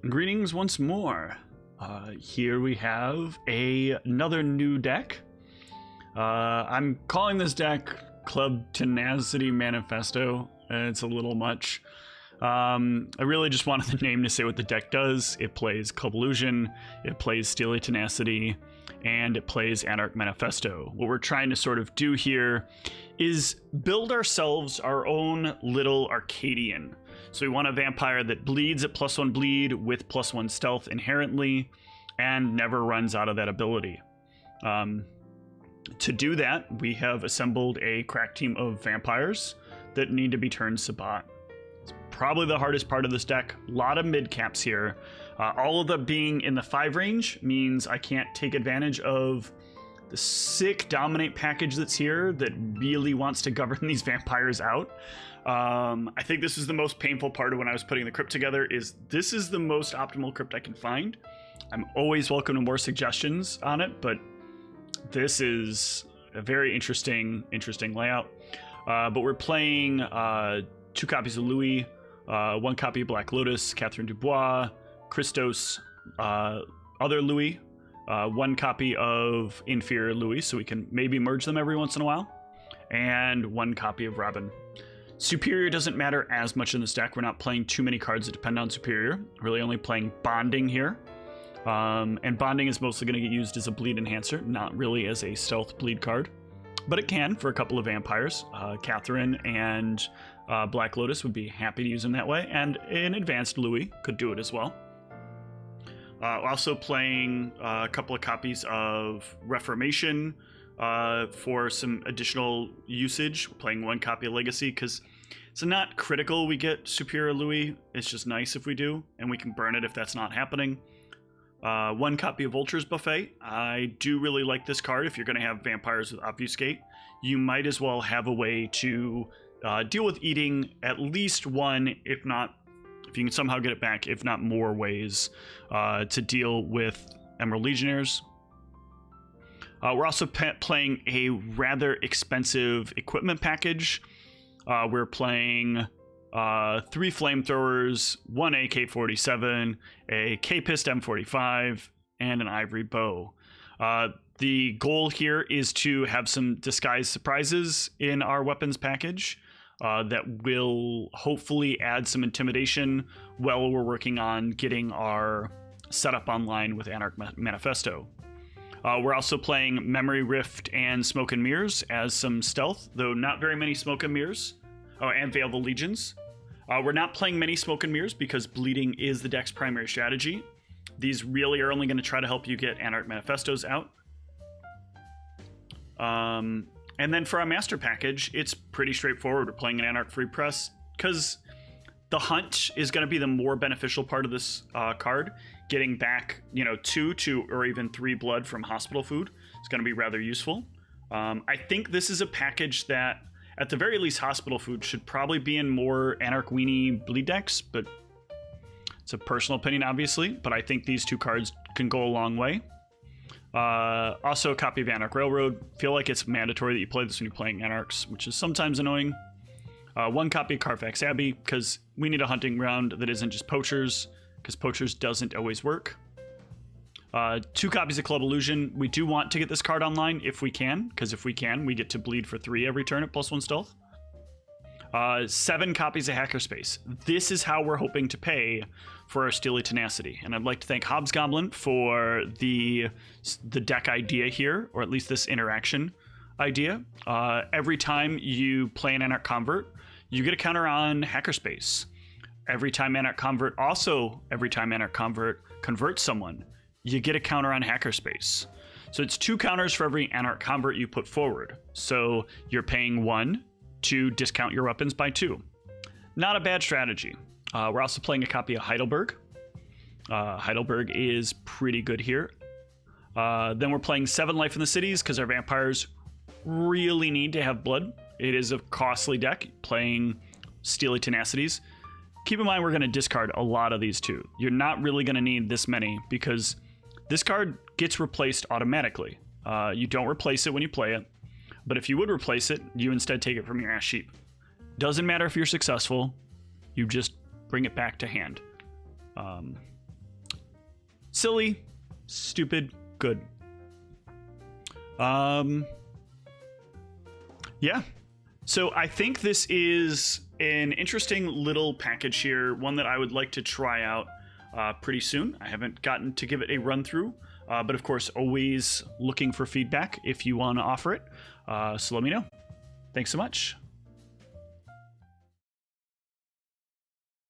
Greetings once more. Here we have another new deck. I'm calling this deck Club Tenacity Manifesto. It's a little much. I really just wanted the name to say what the deck does. It plays Club Illusion, it plays Steely Tenacity, and it plays Anarch Manifesto. What we're trying to sort of do here is build ourselves our own little Arcadian. So we want a vampire that bleeds at +1 bleed with +1 stealth inherently and never runs out of that ability. To do that, we have assembled a crack team of vampires that need to be turned Sabbat. It's probably the hardest part of this deck. A lot of mid caps here. All of them being in the 5 range means I can't take advantage of the sick dominate package that's here that really wants to govern these vampires out. I think this is the most painful part of when I was putting the crypt together. Is this is the most optimal crypt I can find. I'm always welcome to more suggestions on it, but this is a very interesting layout. But we're playing 2 copies of Louis, 1 copy of Black Lotus, Catherine Dubois, Christos, other Louis, 1 copy of Inferior Louis, so we can maybe merge them every once in a while, and 1 copy of Robin. Superior doesn't matter as much in this deck. We're not playing too many cards that depend on Superior. Really only playing Bonding here. And Bonding is mostly going to get used as a bleed enhancer, not really as a stealth bleed card. But it can for a couple of vampires. Catherine and Black Lotus would be happy to use them that way. And an advanced Louis could do it as well. Also playing a couple of copies of Reformation for some additional usage. We're playing 1 copy of Legacy because it's not critical we get Superior Louis. It's just nice if we do, and we can burn it if that's not happening. 1 copy of Vulture's Buffet. I do really like this card. If you're going to have vampires with Obfuscate, you might as well have a way to deal with eating at least 1, if you can somehow get it back, if not more ways to deal with Emerald Legionnaires. We're also playing a rather expensive equipment package. We're playing 3 flamethrowers, 1 AK-47, a K-Pist M45, and an Ivory Bow. The goal here is to have some disguise surprises in our weapons package that will hopefully add some intimidation while we're working on getting our setup online with Anarch Manifesto. We're also playing Memory Rift and Smoke and Mirrors as some stealth, though not very many Smoke and Mirrors. Oh, and Veil the Legions. We're not playing many Smoke and Mirrors because bleeding is the deck's primary strategy. These really are only going to try to help you get Anarch Manifestos out. And then for our master package, it's pretty straightforward. We're playing an Anarch Free Press because the hunt is going to be the more beneficial part of this card. Getting back, 2 or even 3 blood from hospital food is going to be rather useful. I think this is a package that, at the very least, hospital food should probably be in more Anarch Weenie bleed decks, but it's a personal opinion, obviously. But I think these 2 cards can go a long way. Also, a copy of Anarch Railroad. Feel like it's mandatory that you play this when you're playing Anarchs, which is sometimes annoying. 1 copy of Carfax Abbey, because we need a hunting ground that isn't just poachers, because poachers doesn't always work. 2 copies of Club Illusion. We do want to get this card online if we can, because if we can, we get to bleed for 3 every turn at +1 stealth. 7 copies of Hackerspace. This is how we're hoping to pay for our Steely Tenacity. And I'd like to thank Hobgoblin for the deck idea here, or at least this interaction idea. Every time you play an Anarch Convert, you get a counter on Hackerspace. Every time Anarch Convert converts someone, you get a counter on Hackerspace. So it's 2 counters for every Anarch Convert you put forward. So you're paying 1 to discount your weapons by 2. Not a bad strategy. We're also playing a copy of Heidelberg. Heidelberg is pretty good here. Then we're playing 7 Life in the Cities because our vampires really need to have blood. It is a costly deck, playing Steely Tenacities. Keep in mind we're going to discard a lot of these too. You're not really going to need this many because this card gets replaced automatically. You don't replace it when you play it, but if you would replace it, you instead take it from your ash sheep. Doesn't matter if you're successful, you just bring it back to hand. Silly, stupid, good. Yeah. So I think this is an interesting little package here, one that I would like to try out pretty soon. I haven't gotten to give it a run through, but of course, always looking for feedback if you want to offer it. So let me know. Thanks so much.